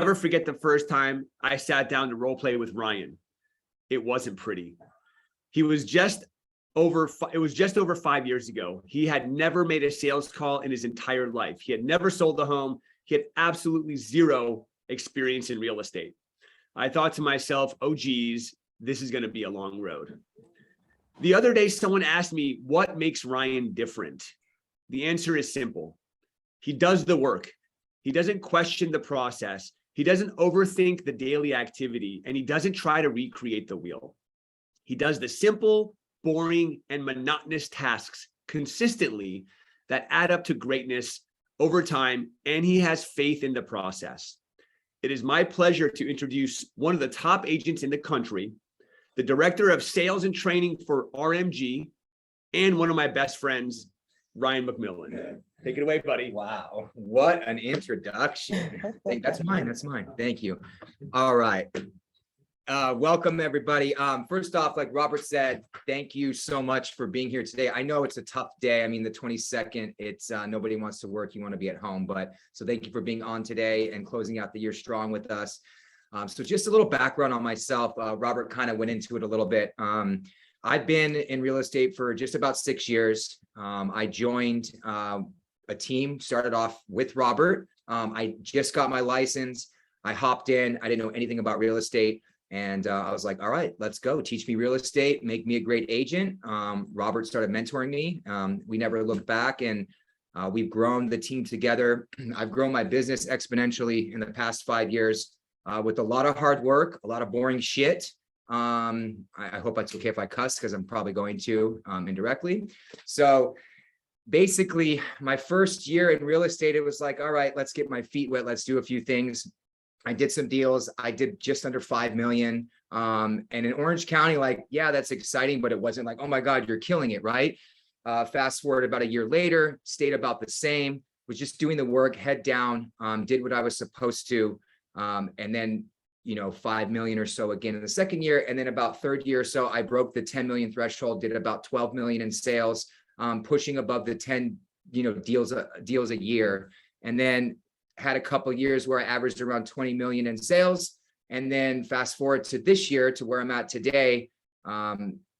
never forget the first time I sat down to role play with Ryan. It wasn't pretty. It was just over 5 years ago. He had never made a sales call in his entire life. He had never sold a home. He had absolutely zero experience in real estate. I thought to myself, oh, geez, this is going to be a long road. The other day, someone asked me, what makes Ryan different? The answer is simple. He does the work. He doesn't question the process. He doesn't overthink the daily activity, and he doesn't try to recreate the wheel. He does the simple, boring, and monotonous tasks consistently that add up to greatness over time, and he has faith in the process. It is my pleasure to introduce one of the top agents in the country, the director of sales and training for RMG, and one of my best friends, Ryan McMillian. Take it away, buddy. Wow, what an introduction. That's mine. Thank you. All right. Welcome, everybody. First off, like Robert said, thank you so much for being here today. I know it's a tough day. I mean, the 22nd, it's nobody wants to work. You want to be at home. But so thank you for being on today and closing out the year strong with us. So just a little background on myself. Robert kind of went into it a little bit. I've been in real estate for just about 6 years. I joined a team, started off with Robert. I just got my license. I hopped in. I didn't know anything about real estate. And I was like, all right, let's go. Teach me real estate, make me a great agent. Robert started mentoring me. We never looked back, and we've grown the team together. I've grown my business exponentially in the past 5 years with a lot of hard work, a lot of boring shit. I hope that's okay if I cuss, because I'm probably going to indirectly. So basically, my first year in real estate, it was like, all right, let's get my feet wet. Let's do a few things. I did some deals. I did just under 5 million. And in Orange County, like, yeah, that's exciting, but it wasn't like, oh my God, you're killing it, right? Fast forward about a year later, stayed about the same, was just doing the work, head down, did what I was supposed to. And then, 5 million or so again in the second year. And then about third year or so, I broke the 10 million threshold, did about 12 million in sales, pushing above the 10, deals a year. And then had a couple of years where I averaged around 20 million in sales. And then fast forward to this year to where I'm at today,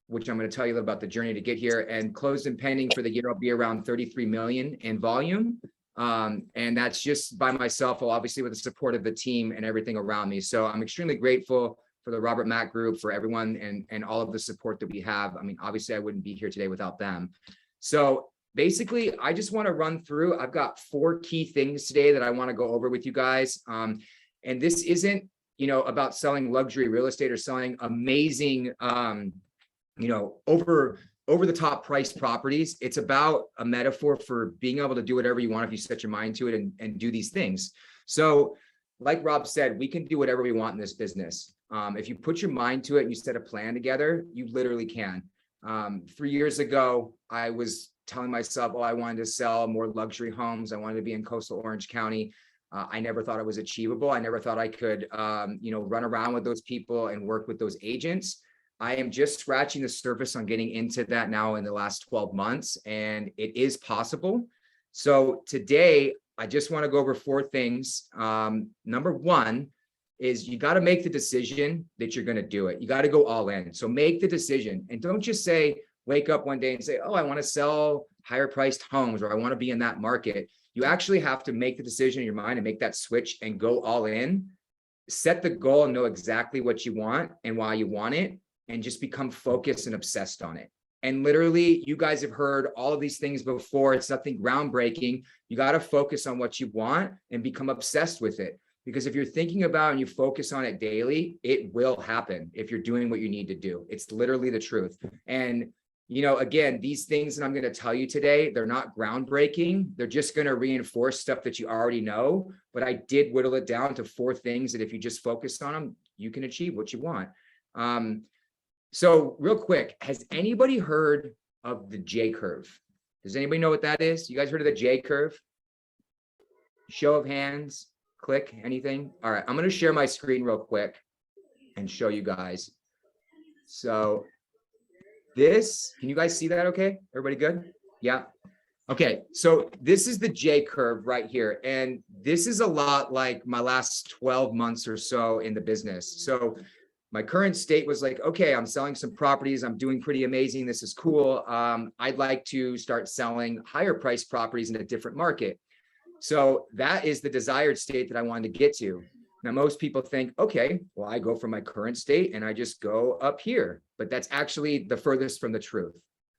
which I'm going to tell you a little about the journey to get here, and closed and pending for the year, I'll be around 33 million in volume. And that's just by myself, obviously with the support of the team and everything around me. So I'm extremely grateful for the Robert Mack Group, for everyone and all of the support that we have. I mean, obviously I wouldn't be here today without them. So basically, I just want to run through. I've got 4 key things today that I want to go over with you guys. And this isn't, about selling luxury real estate or selling amazing, over the top price properties. It's about a metaphor for being able to do whatever you want if you set your mind to it and do these things. So like Rob said, we can do whatever we want in this business. If you put your mind to it and you set a plan together, you literally can. 3 years ago, I was telling myself, I wanted to sell more luxury homes. I wanted to be in coastal Orange County. I never thought it was achievable. I never thought I could, run around with those people and work with those agents. I am just scratching the surface on getting into that now in the last 12 months, and it is possible. So today, I just want to go over 4 things. Number 1 is you got to make the decision that you're going to do it. You got to go all in. So make the decision, and don't just wake up one day and say, I want to sell higher priced homes, or I want to be in that market. You actually have to make the decision in your mind and make that switch and go all in, set the goal and know exactly what you want and why you want it, and just become focused and obsessed on it. And literally, you guys have heard all of these things before. It's nothing groundbreaking. You got to focus on what you want and become obsessed with it. Because if you're thinking about and you focus on it daily, it will happen if you're doing what you need to do. It's literally the truth. And again, these things that I'm going to tell you today, they're not groundbreaking. They're just going to reinforce stuff that you already know. But I did whittle it down to 4 things that if you just focus on them, you can achieve what you want. So real quick, has anybody heard of the J curve? Does anybody know what that is? You guys heard of the J curve? Show of hands, click, anything? All right, I'm going to share my screen real quick and show you guys. So this, can you guys see that okay? Everybody good? Yeah. Okay, so this is the J curve right here. And this is a lot like my last 12 months or so in the business. So my current state was like, okay, I'm selling some properties. I'm doing pretty amazing. This is cool. I'd like to start selling higher priced properties in a different market. So that is the desired state that I wanted to get to. Now, most people think, okay, well, I go from my current state and I just go up here, but that's actually the furthest from the truth.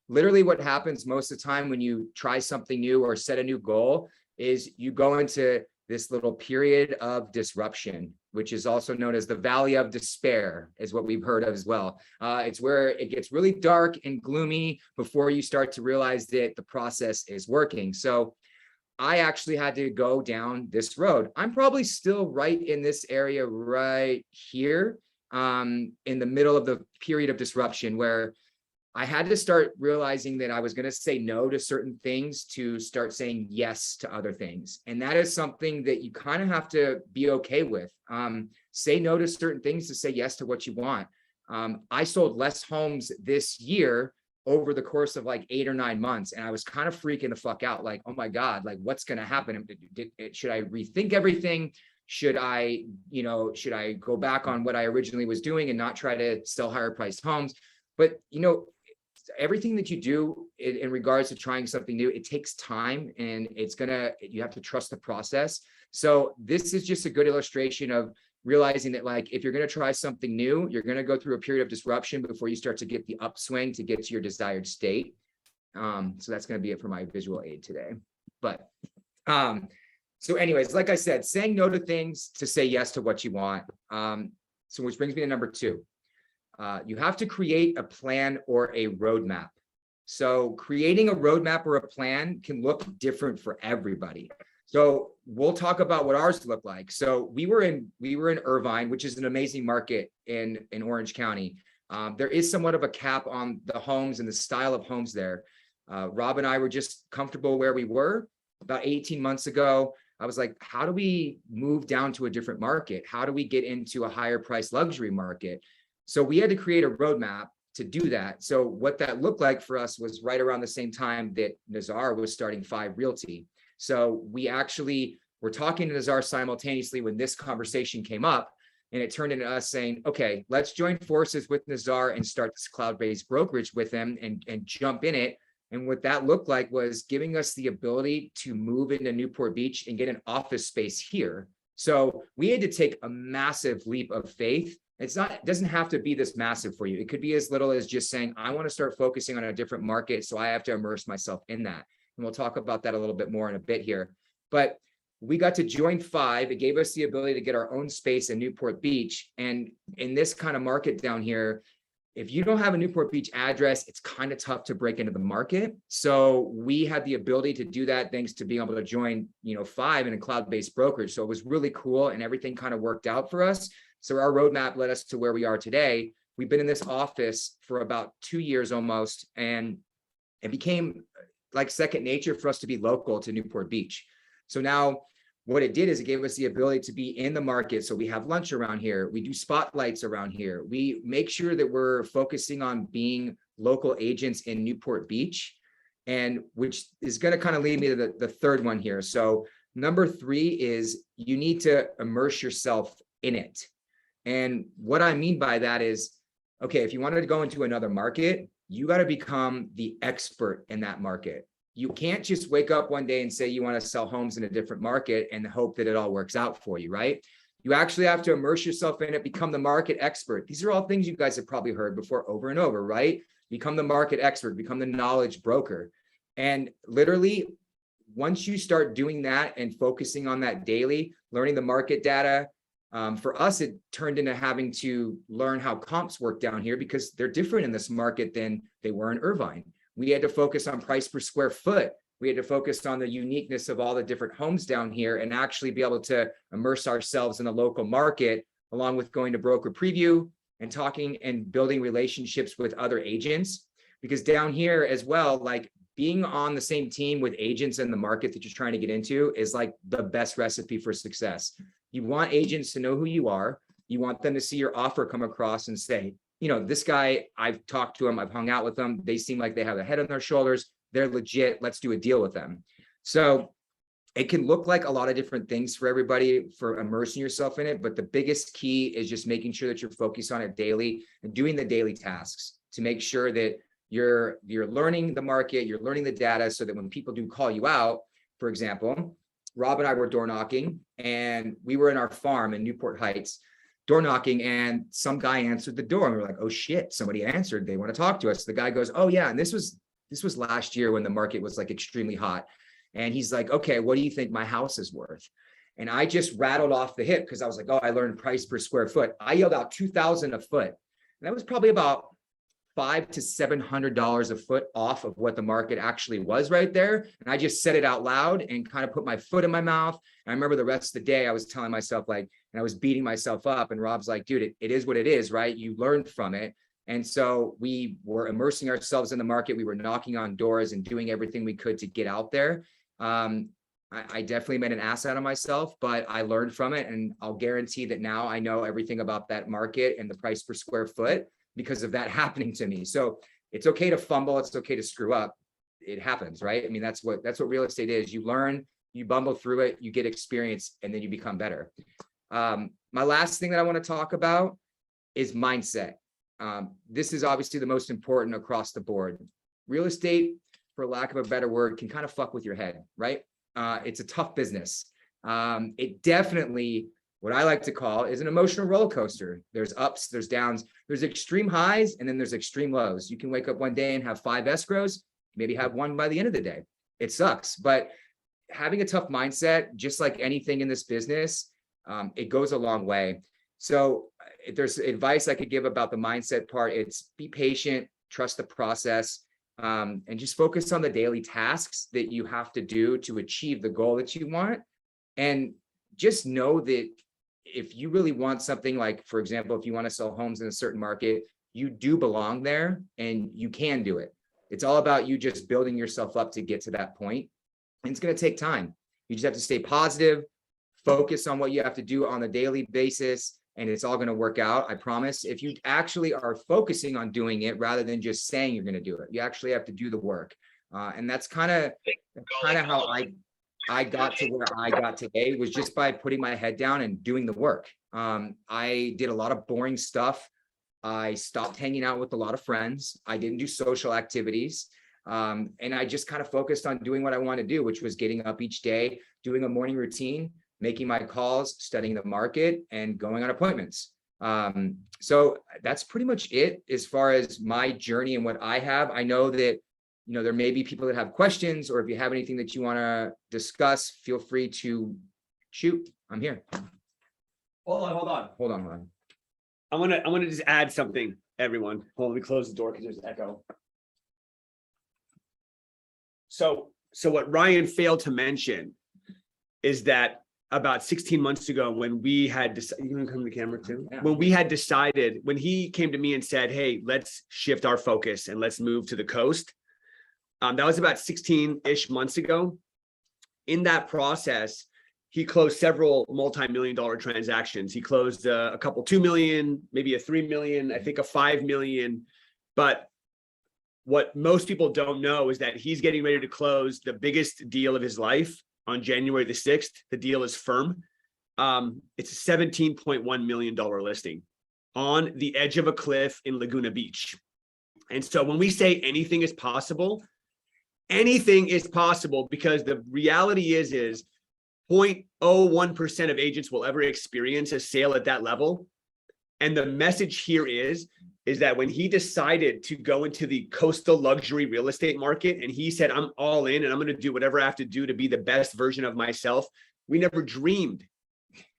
Literally what happens most of the time when you try something new or set a new goal is you go into this little period of disruption, which is also known as the valley of despair, is what we've heard of as well. It's where it gets really dark and gloomy before you start to realize that the process is working. So I actually had to go down this road. I'm probably still right in this area right here, in the middle of the period of disruption where I had to start realizing that I was going to say no to certain things to start saying yes to other things. And that is something that you kind of have to be okay with. Say no to certain things to say yes to what you want. I sold less homes this year over the course of like 8 or 9 months. And I was kind of freaking the fuck out. Like, oh my God, like what's going to happen? Should I rethink everything? Should I go back on what I originally was doing and not try to sell higher priced homes? But, everything that you do in regards to trying something new, it takes time and you have to trust the process. So this is just a good illustration of realizing that, like, if you're going to try something new, you're going to go through a period of disruption before you start to get the upswing to get to your desired state. So that's going to be it for my visual aid today. But so anyways, like I said, saying no to things to say yes to what you want. So which brings me to number 2. You have to create a plan or a roadmap. So creating a roadmap or a plan can look different for everybody. So we'll talk about what ours look like. So we were in Irvine, which is an amazing market in Orange County. There is somewhat of a cap on the homes and the style of homes there. Rob and I were just comfortable where we were. About 18 months ago, I was like, how do we move down to a different market? How do we get into a higher price luxury market? So we had to create a roadmap to do that. So what that looked like for us was right around the same time that Nazar was starting 5 Realty. So we actually were talking to Nazar simultaneously when this conversation came up, and it turned into us saying, okay, let's join forces with Nazar and start this cloud-based brokerage with him and jump in it. And what that looked like was giving us the ability to move into Newport Beach and get an office space here. So we had to take a massive leap of faith. It doesn't have to be this massive for you. It could be as little as just saying, I want to start focusing on a different market, so I have to immerse myself in that. And we'll talk about that a little bit more in a bit here. But we got to join 5. It gave us the ability to get our own space in Newport Beach. And in this kind of market down here, if you don't have a Newport Beach address, it's kind of tough to break into the market. So we had the ability to do that thanks to being able to join, 5 in a cloud-based brokerage. So it was really cool, and everything kind of worked out for us. So our roadmap led us to where we are today. We've been in this office for about 2 years almost, and it became like second nature for us to be local to Newport Beach. So now what it did is it gave us the ability to be in the market. So we have lunch around here. We do spotlights around here. We make sure that we're focusing on being local agents in Newport Beach, and which is going to kind of lead me to the third one here. So number 3 is you need to immerse yourself in it. And what I mean by that is, okay, if you wanted to go into another market, you got to become the expert in that market. You can't just wake up one day and say you want to sell homes in a different market and hope that it all works out for you, right? You actually have to immerse yourself in it, become the market expert. These are all things you guys have probably heard before over and over, right? Become the market expert, become the knowledge broker. And literally, once you start doing that and focusing on that daily, learning the market data, for us, it turned into having to learn how comps work down here because they're different in this market than they were in Irvine. We had to focus on price per square foot. We had to focus on the uniqueness of all the different homes down here and actually be able to immerse ourselves in the local market, along with going to broker preview and talking and building relationships with other agents. Because down here as well, like being on the same team with agents in the market that you're trying to get into is like the best recipe for success. You want agents to know who you are. You want them to see your offer come across and say, this guy, I've talked to him, I've hung out with them. They seem like they have a head on their shoulders. they're legit, let's do a deal with them. So it can look like a lot of different things for everybody for immersing yourself in it, but the biggest key is just making sure that you're focused on it daily and doing the daily tasks to make sure that you're learning the market, you're learning the data, so that when people do call you out, for example, Rob and I were door knocking, and we were in our farm in Newport Heights, door knocking, and some guy answered the door, and we were like, oh shit, somebody answered, they want to talk to us. The guy goes, oh yeah, and this was last year when the market was like extremely hot. And he's like, okay, what do you think my house is worth? And I just rattled off the hip because I was like, oh, I learned price per square foot. I yelled out 2,000 a foot. And that was probably about $500 to $700 a foot off of what the market actually was right there. And I just said it out loud and kind of put my foot in my mouth. And I remember the rest of the day I was telling myself, like, and I was beating myself up. And Rob's like, dude, it is what it is, right? You learned from it. And so we were immersing ourselves in the market. We were knocking on doors and doing everything we could to get out there. I definitely made an ass out of myself, but I learned from it. And I'll guarantee that now I know everything about that market and the price per square foot because of that happening to me. So it's okay to fumble. It's okay to screw up. It happens, right? I mean, that's what real estate is. You learn, you bumble through it, you get experience, and then you become better. My last thing that I want to talk about is mindset. This is obviously the most important across the board. Real estate, for lack of a better word, can kind of fuck with your head, right? It's a tough business. It definitely, what I like to call, is an emotional roller coaster. There's ups, there's downs, there's extreme highs, and then there's extreme lows. You can wake up one day and have 5 escrows, maybe have one by the end of the day. It sucks, but having a tough mindset, just like anything in this business, it goes a long way. So if there's advice I could give about the mindset part, it's be patient, trust the process, and just focus on the daily tasks that you have to do to achieve the goal that you want. And just know that if you really want something, like, for example, if you want to sell homes in a certain market, you do belong there and you can do it. It's all about you just building yourself up to get to that point. And it's going to take time. You just have to stay positive, focus on what you have to do on a daily basis, and it's all going to work out. I promise. If you actually are focusing on doing it rather than just saying you're going to do it, you actually have to do the work. And that's kind of how I got to where I got today, was just by putting my head down and doing the work. I did a lot of boring stuff. I stopped hanging out with a lot of friends. I didn't do social activities. And I just kind of focused on doing what I want to do, which was getting up each day, doing a morning routine, making my calls, studying the market, and going on appointments. So that's pretty much it as far as my journey and what I have. I know that, you know, there may be people that have questions, or if you have anything that you want to discuss, feel free to shoot. I'm here. Hold on. I want to just add something, everyone. Hold on, let me close the door because there's echo. So what Ryan failed to mention is that about 16 months ago, when we had decided, you want to come to the camera too? Yeah. When we had decided, when he came to me and said, hey, let's shift our focus and let's move to the coast. That was about 16-ish months ago. In that process, he closed several multi-million-dollar transactions. He closed a couple 2 million, maybe a 3 million, I think a 5 million. But what most people don't know is that he's getting ready to close the biggest deal of his life on January the 6th. The deal is firm. It's a $17.1 million listing on the edge of a cliff in Laguna Beach. And so when we say anything is possible because the reality is 0.01% of agents will ever experience a sale at that level. And the message here is that when he decided to go into the coastal luxury real estate market and he said, I'm all in and I'm going to do whatever I have to do to be the best version of myself, we never dreamed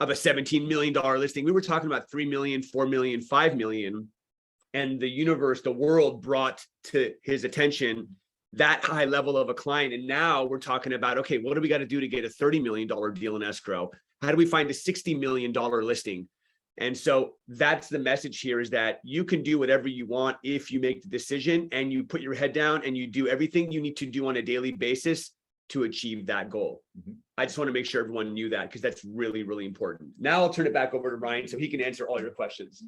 of a $17 million listing. We were talking about 3 million, 4 million, 5 million. And the universe, the world brought to his attention that high level of a client. And now we're talking about, okay, what do we got to do to get a $30 million deal in escrow? How do we find a $60 million listing? And so that's the message here, is that you can do whatever you want if you make the decision and you put your head down and you do everything you need to do on a daily basis to achieve that goal. Mhm. I just want to make sure everyone knew that, because that's really, really important. Now I'll turn it back over to Ryan so he can answer all your questions.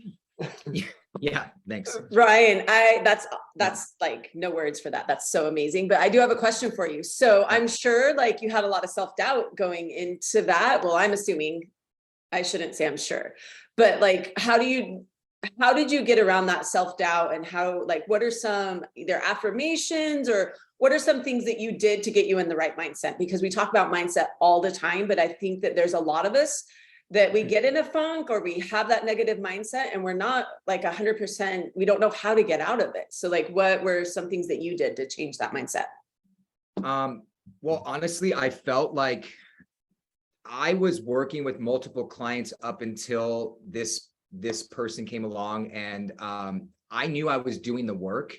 Yeah, thanks. Ryan, that's like no words for that. That's so amazing. But I do have a question for you. So I'm sure like you had a lot of self-doubt going into that. Well, I'm assuming, I shouldn't say I'm sure, but like, how did you get around that self-doubt, and how, like, what are some either affirmations, or what are some things that you did to get you in the right mindset? Because we talk about mindset all the time, but I think that there's a lot of us that we get in a funk, or we have that negative mindset, and we're not like 100%, we don't know how to get out of it. So like, what were some things that you did to change that mindset? Well, honestly, I felt like I was working with multiple clients up until this person came along, and I knew I was doing the work,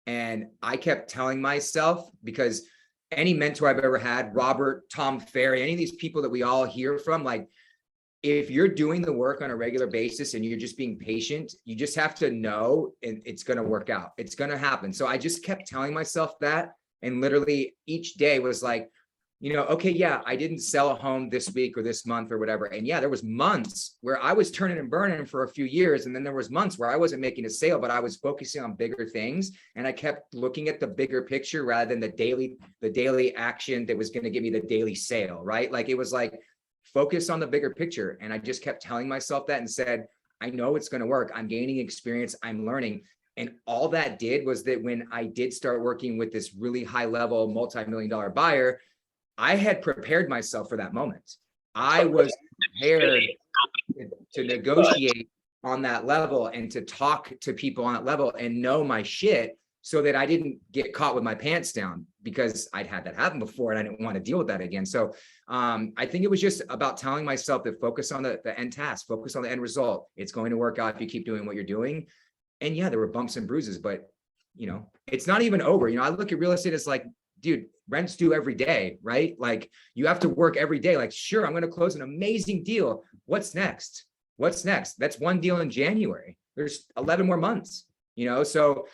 and I kept telling myself, because any mentor I've ever had, Robert, Tom Ferry, any of these people that we all hear from, like, if you're doing the work on a regular basis and you're just being patient, you just have to know, and it's going to work out. It's going to happen. So I just kept telling myself that, and literally each day was like, okay, yeah, I didn't sell a home this week or this month or whatever. And yeah, there was months where I was turning and burning for a few years. And then there was months where I wasn't making a sale, but I was focusing on bigger things. And I kept looking at the bigger picture rather than the daily action that was going to give me the daily sale, right? Like, it was like, focus on the bigger picture. And I just kept telling myself that, and said, I know it's going to work. I'm gaining experience. I'm learning. And all that did was that when I did start working with this really high level multi-million-dollar buyer, I had prepared myself for that moment. I was prepared to negotiate on that level and to talk to people on that level and know my shit, so that I didn't get caught with my pants down, because I'd had that happen before and I didn't want to deal with that again. So I think it was just about telling myself to focus on the end task, focus on the end result. It's going to work out if you keep doing what you're doing. And yeah, there were bumps and bruises, but it's not even over. I look at real estate as like, dude, rent's due every day, right? Like, you have to work every day. Like, sure, I'm going to close an amazing deal. What's next? That's one deal in January. There's 11 more months, so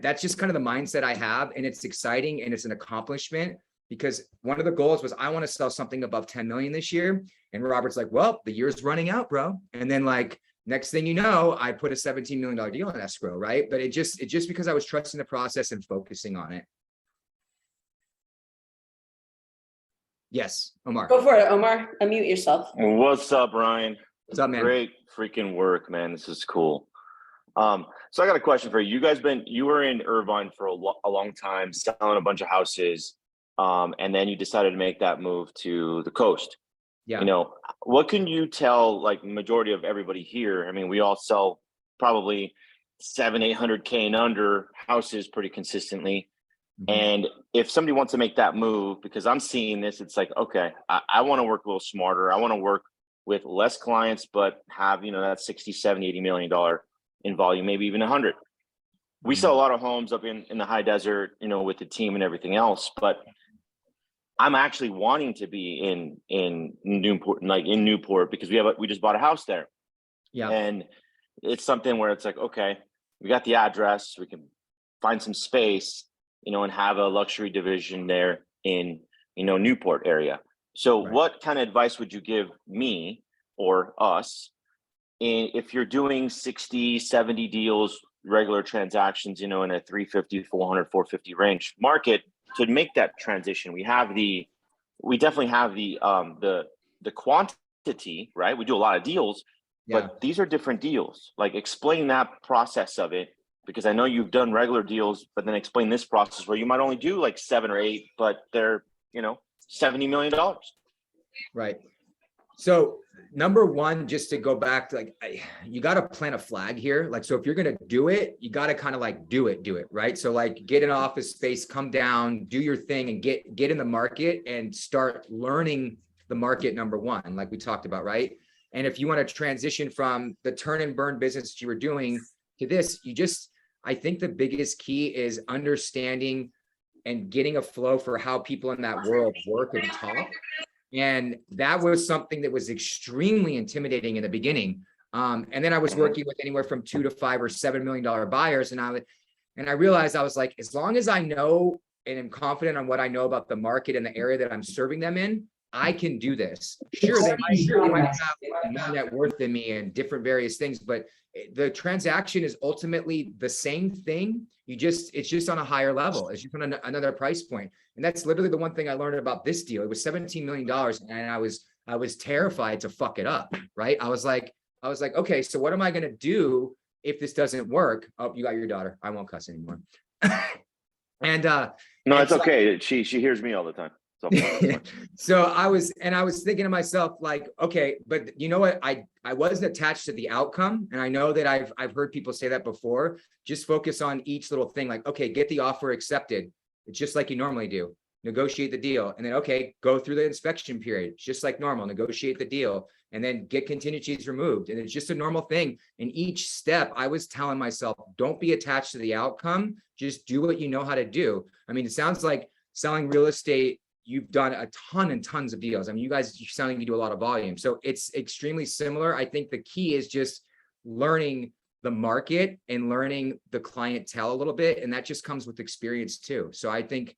that's just kind of the mindset I have. And it's exciting, and it's an accomplishment, because one of the goals was I want to sell something above 10 million this year. And Robert's like, well, the year's running out, bro. And then like, next thing you know, I put a $17 million deal in escrow, right? But it just because I was trusting the process and focusing on it. Yes, Omar. Go for it, Omar. Unmute yourself. What's up, Ryan? What's up, man? Great freaking work, man. This is cool. So I got a question for you. You were in Irvine for a long time, selling a bunch of houses. And then you decided to make that move to the coast. Yeah. What can you tell, like, majority of everybody here? I mean, we all sell probably 700-800K and under houses pretty consistently. Mm-hmm. And if somebody wants to make that move, because I'm seeing this, it's like, okay, I want to work a little smarter. I want to work with less clients, but have, that 60, 70, $80 million in volume, maybe even 100. We sell a lot of homes up in the high desert, with the team and everything else, but I'm actually wanting to be in Newport, because we just bought a house there. Yeah. And it's something where it's like, okay, we got the address, we can find some space, and have a luxury division there in, Newport area. So Right. What kind of advice would you give me or us if you're doing 60, 70 deals, regular transactions, in a 350, 400, 450 range market, to make that transition? We definitely have the quantity, right? We do a lot of deals, but these are different deals. Like, explain that process of it, because I know you've done regular deals, but then explain this process where you might only do like 7 or 8, but they're, $70 million. Right. So number one, just to go back to you got to plant a flag here. Like, so if you're going to do it, you got to kind of like do it, right? So like, get an office space, come down, do your thing, and get in the market and start learning the market, number one, like we talked about, right? And if you want to transition from the turn and burn business that you were doing to this, I think the biggest key is understanding and getting a flow for how people in that world work and talk. And that was something that was extremely intimidating in the beginning. And then I was working with anywhere from 2 to 5 or $7 million buyers. And I realized, I was like, as long as I know and am confident on what I know about the market and the area that I'm serving them in, I can do this. Sure, they might have more net worth than me and different various things, but the transaction is ultimately the same thing. It's just on a higher level. It's just on another price point. And that's literally the one thing I learned about this deal. It was $17 million, and I was terrified to fuck it up, right? I was like, okay, so what am I gonna do if this doesn't work? Oh, you got your daughter. I won't cuss anymore. And No, it's okay. She hears me all the time. So I was thinking to myself, like, okay, but you know what? I wasn't attached to the outcome. And I know that I've heard people say that before. Just focus on each little thing. Like, okay, get the offer accepted. It's just like you normally do. Negotiate the deal. And then, okay, go through the inspection period, just like normal, negotiate the deal, and then get contingencies removed. And it's just a normal thing. In each step, I was telling myself, don't be attached to the outcome. Just do what you know how to do. I mean, it sounds like selling real estate, you've done a ton and tons of deals. I mean, you sound like you do a lot of volume. So it's extremely similar. I think the key is just learning the market and learning the clientele a little bit. And that just comes with experience too. So I think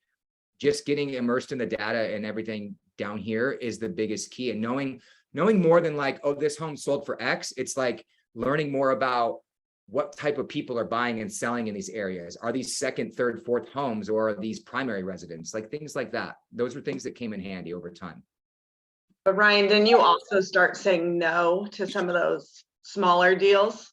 just getting immersed in the data and everything down here is the biggest key. And knowing more than like, oh, this home sold for X, it's like learning more about what type of people are buying and selling in these areas. Are these second, third, fourth homes, or are these primary residents? Like things like that. Those are things that came in handy over time. But Ryan, didn't you also start saying no to some of those smaller deals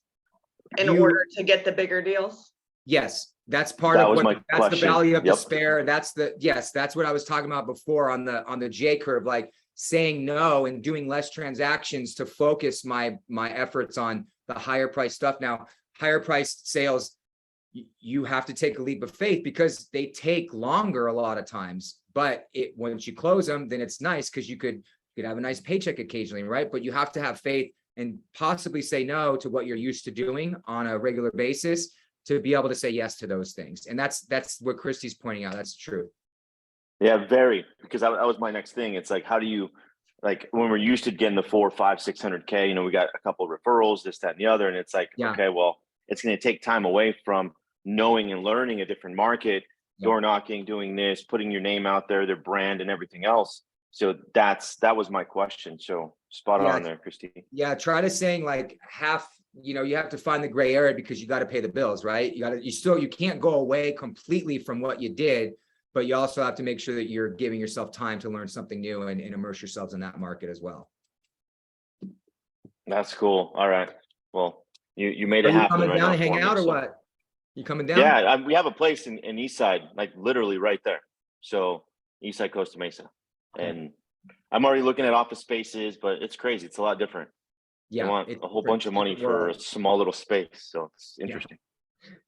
in order to get the bigger deals? Yes, that's part of what, that's question. The valley of despair. That's what I was talking about before on the J curve, like saying no and doing less transactions to focus my efforts on the higher price stuff. Now, higher priced sales, you have to take a leap of faith because they take longer a lot of times, but once you close them, then it's nice because you could have a nice paycheck occasionally, right? But you have to have faith and possibly say no to what you're used to doing on a regular basis to be able to say yes to those things. And that's what Christy's pointing out. That's true. Yeah, very, because that was my next thing. It's like, how do you, like when we're used to getting the 400, 500, 600K, you know, we got a couple of referrals, this, that, and the other. And it's like, okay, well, it's going to take time away from knowing and learning a different market, door knocking, doing this, putting your name out there, their brand and everything else. So that was my question. So spot on there, Christy. Yeah. Try to saying like half, you know, you have to find the gray area because you got to pay the bills, right? You can't go away completely from what you did, but you also have to make sure that you're giving yourself time to learn something new and immerse yourselves in that market as well. That's cool. All right. Well, you made it happen. Coming right down now and hang out or what? You coming down? Yeah, we have a place in East Side, like literally right there. So East Side, Costa Mesa. And I'm already looking at office spaces, but it's crazy. It's a lot different. Yeah. I want a whole bunch of money for a small little space. So it's interesting.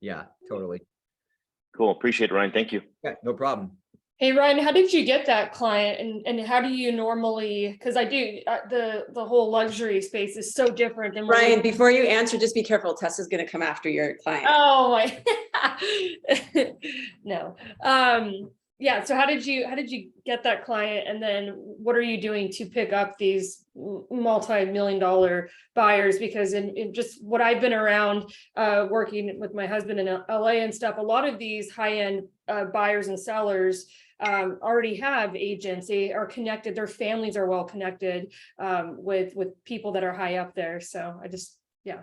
Yeah, totally. Cool. Appreciate it, Ryan. Thank you. Yeah, no problem. Hey, Ryan, how did you get that client and how do you normally, because I do, the whole luxury space is so different than Ryan, before you answer, just be careful. Tessa's going to come after your client. Oh my, no. Yeah. So how did you get that client? And then what are you doing to pick up these multi-million-dollar buyers? Because in just what I've been around working with my husband in LA and stuff, a lot of these high-end buyers and sellers already have agents. They are connected. Their families are well connected with people that are high up there. So yeah.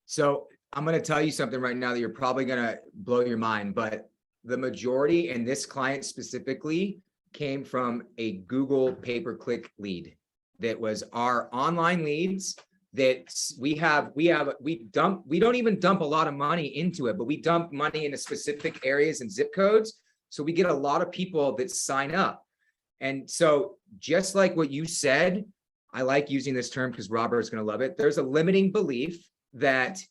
So I'm going to tell you something right now that you're probably going to blow your mind, but the majority, and this client specifically, came from a Google pay-per-click lead. That was our online leads that we don't even dump a lot of money into it, but we dump money into specific areas and zip codes. So we get a lot of people that sign up. And so just like what you said, I like using this term because Robert's going to love it. There's a limiting belief that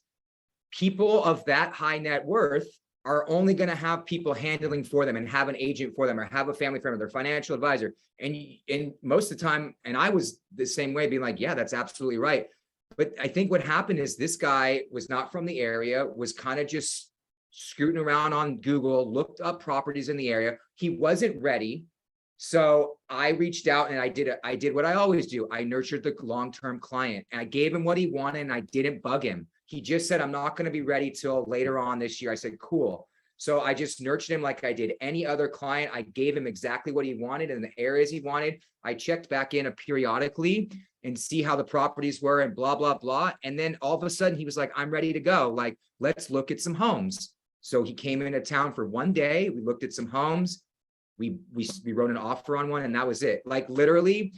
people of that high net worth are only going to have people handling for them and have an agent for them or have a family friend or their financial advisor. And most of the time, and I was the same way, being like, yeah, that's absolutely right. But I think what happened is this guy was not from the area, was kind of just scooting around on Google, looked up properties in the area. He wasn't ready. So I reached out and I did what I always do. I nurtured the long-term client and I gave him what he wanted and I didn't bug him. He just said, I'm not going to be ready till later on this year. I said, cool. So I just nurtured him like I did any other client. I gave him exactly what he wanted in the areas he wanted. I checked back in periodically and see how the properties were and blah, blah, blah. And then all of a sudden he was like, I'm ready to go. Like, let's look at some homes. So he came into town for one day. We looked at some homes. We wrote an offer on one and that was it. Like literally.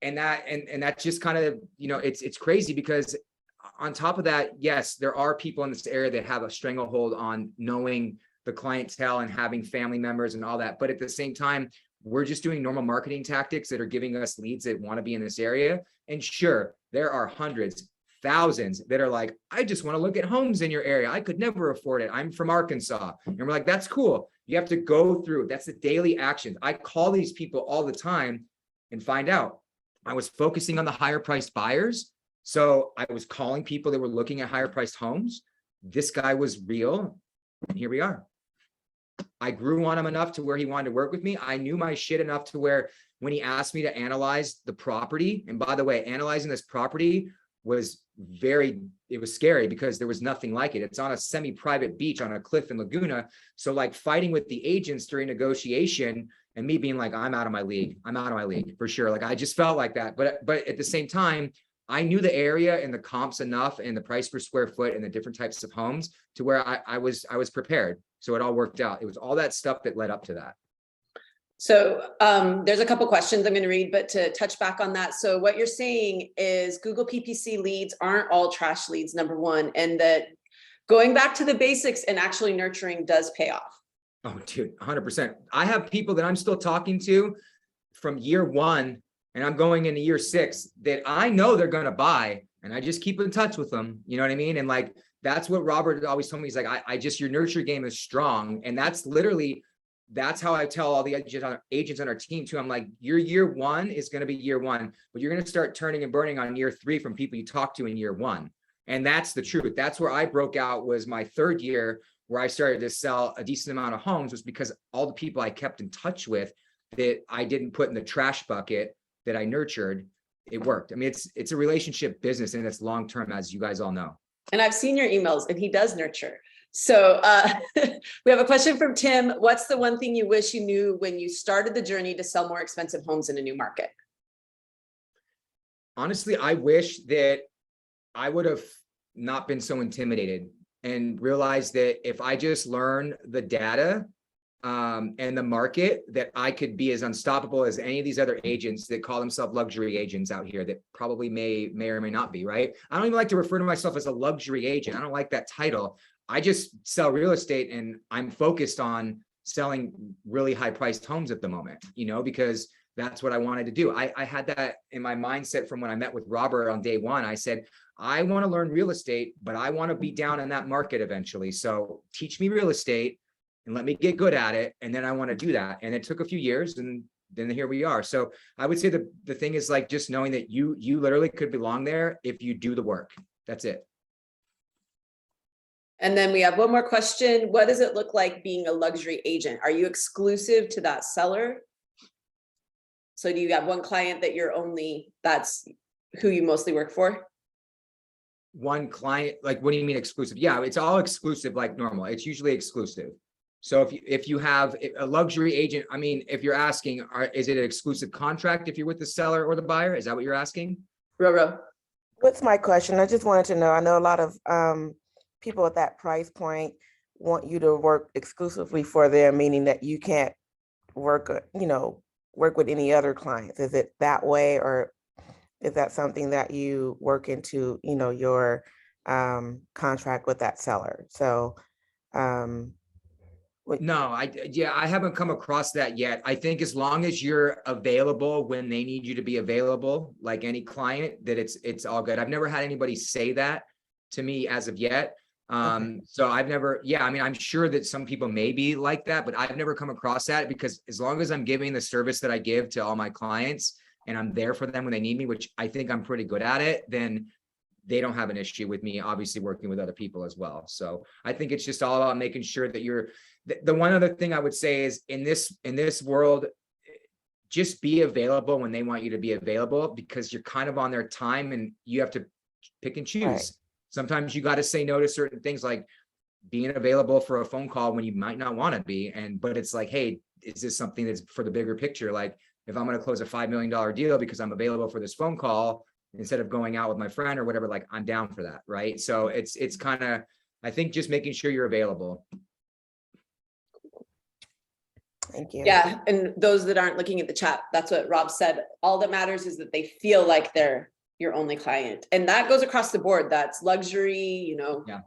And that's just kind of, you know, it's crazy because on top of that, yes, there are people in this area that have a stranglehold on knowing the clientele and having family members and all that. But at the same time, we're just doing normal marketing tactics that are giving us leads that want to be in this area. And sure, there are hundreds, thousands that are like, I just want to look at homes in your area. I could never afford it. I'm from Arkansas. And we're like, that's cool. You have to go through, that's the daily action. I call these people all the time and find out. I was focusing on the higher priced buyers. So I was calling people that were looking at higher priced homes. This guy was real. And here we are. I grew on him enough to where he wanted to work with me. I knew my shit enough to where when he asked me to analyze the property, and by the way, analyzing this property was it was scary because there was nothing like it. It's on a semi-private beach on a cliff in Laguna. So like fighting with the agents during negotiation and me being like, I'm out of my league for sure. Like, I just felt like that. But at the same time, I knew the area and the comps enough and the price per square foot and the different types of homes to where I was prepared. So it all worked out. It was all that stuff that led up to that. So there's a couple questions I'm going to read, but to touch back on that. So what you're saying is Google PPC leads aren't all trash leads, number one, and that going back to the basics and actually nurturing does pay off. Oh, dude, 100%. I have people that I'm still talking to from year one, and I'm going into year 6 that I know they're going to buy, and I just keep in touch with them. You know what I mean? And like, that's what Robert always told me. He's like, I just, your nurture game is strong. And that's how I tell all the agents on our team too. I'm like, your year 1 is going to be year 1, but you're going to start turning and burning on year 3 from people you talk to in year 1. And that's the truth. That's where I broke out, was my 3rd year, where I started to sell a decent amount of homes, was because all the people I kept in touch with that I didn't put in the trash bucket that I nurtured, it worked. I mean, it's a relationship business and it's long-term, as you guys all know. And I've seen your emails and he does nurture. So we have a question from Tim. What's the one thing you wish you knew when you started the journey to sell more expensive homes in a new market? Honestly, I wish that I would have not been so intimidated and realized that if I just learn the data and the market, that I could be as unstoppable as any of these other agents that call themselves luxury agents out here that probably may or may not be, right? I don't even like to refer to myself as a luxury agent. I don't like that title. I just sell real estate and I'm focused on selling really high priced homes at the moment, you know, because that's what I wanted to do. I had that in my mindset from when I met with Robert on day 1. I said, I want to learn real estate, but I want to be down in that market eventually. So teach me real estate and let me get good at it. And then I want to do that. And it took a few years and then here we are. So I would say the thing is like just knowing that you literally could belong there if you do the work. That's it. And then we have one more question. What does it look like being a luxury agent? Are you exclusive to that seller? So do you have one client that that's who you mostly work for? One client, like, what do you mean exclusive? Yeah, it's all exclusive like normal. It's usually exclusive. So if you have a luxury agent, I mean, if you're asking, is it an exclusive contract if you're with the seller or the buyer? Is that what you're asking? Roro. What's my question? I just wanted to know, I know a lot of people at that price point want you to work exclusively for them, meaning that you can't work with any other clients. Is it that way, or is that something that you work into, your contract with that seller? So, no, I haven't come across that yet. I think as long as you're available when they need you to be available, like any client, that it's all good. I've never had anybody say that to me as of yet. So I've never, I mean, I'm sure that some people may be like that, but I've never come across that, because as long as I'm giving the service that I give to all my clients and I'm there for them when they need me, which I think I'm pretty good at it, then they don't have an issue with me obviously working with other people as well. So I think it's just all about making sure that you're, the one other thing I would say is in this world, just be available when they want you to be available, because you're kind of on their time and you have to pick and choose. Right. Sometimes you got to say no to certain things. Like being available for a phone call when you might not want to be. But it's like, hey, is this something that's for the bigger picture? Like if I'm going to close a $5 million deal because I'm available for this phone call instead of going out with my friend or whatever, like I'm down for that. Right. So it's kind of, I think just making sure you're available. Thank you. Yeah, and those that aren't looking at the chat, that's what Rob said. All that matters is that they feel like they're your only client. And that goes across the board. That's luxury, you know. Yeah.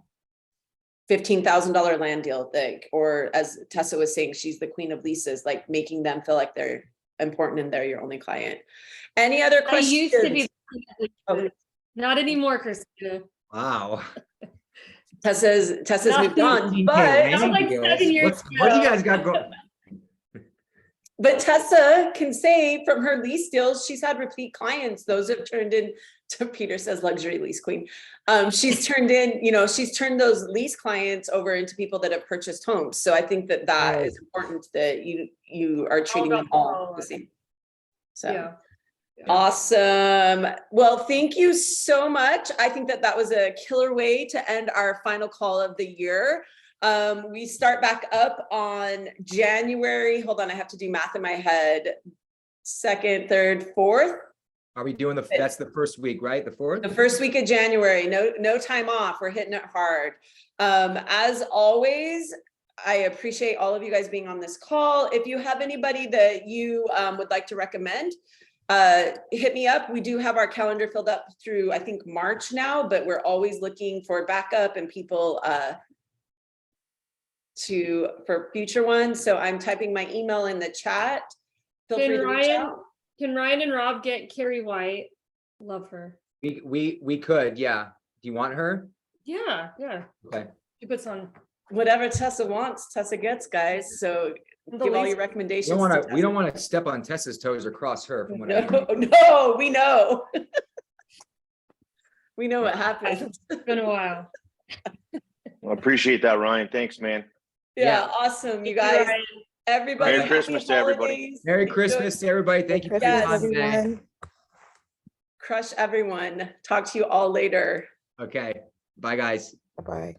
$15,000 land deal, like, or as Tessa was saying, she's the queen of leases, like making them feel like they're important and they're your only client. Any other I questions? used to be, Oh. not anymore, Christina. Wow. Tessa's moved on, Okay, but That was like deals. 7 years What do you ago. guys got going? Tessa can say from her lease deals, she's had repeat clients. Those have turned into, Peter says luxury lease queen. She's turned in, you know, she's turned those lease clients over into people that have purchased homes. So I think that that Right. is important that you are treating about them all all the same. So. Yeah. Awesome. Well, thank you so much. I think that that was a killer way to end our final call of the year. We start back up on January. Hold on, I have to do math in my head. 2nd, 3rd, 4th. Are we doing that's the first week, right? The 4th? The first week of January. No time off. We're hitting it hard. As always, I appreciate all of you guys being on this call. If you have anybody that you would like to recommend, hit me up. We do have our calendar filled up through, I think, March now, but we're always looking for backup and people for future ones. So I'm typing my email in the chat. Feel free to reach out. Can Ryan and Rob get Carrie White? Love her. We could, yeah. Do you want her? Yeah. Okay. She puts on. Whatever Tessa wants, Tessa gets, guys. So give all your recommendations. We don't want to step on Tessa's toes or cross her from what I No, we know. We know what happens. It's been a while. I appreciate that, Ryan. Thanks, man. Yeah, awesome. You Thank you, guys, Ryan. everybody. Merry happy Christmas to everybody. holidays. Merry Christmas to everybody. Thank you for your Yes. time today. Everyone. Crush everyone. Talk to you all later. Okay. Bye, guys. Bye-bye.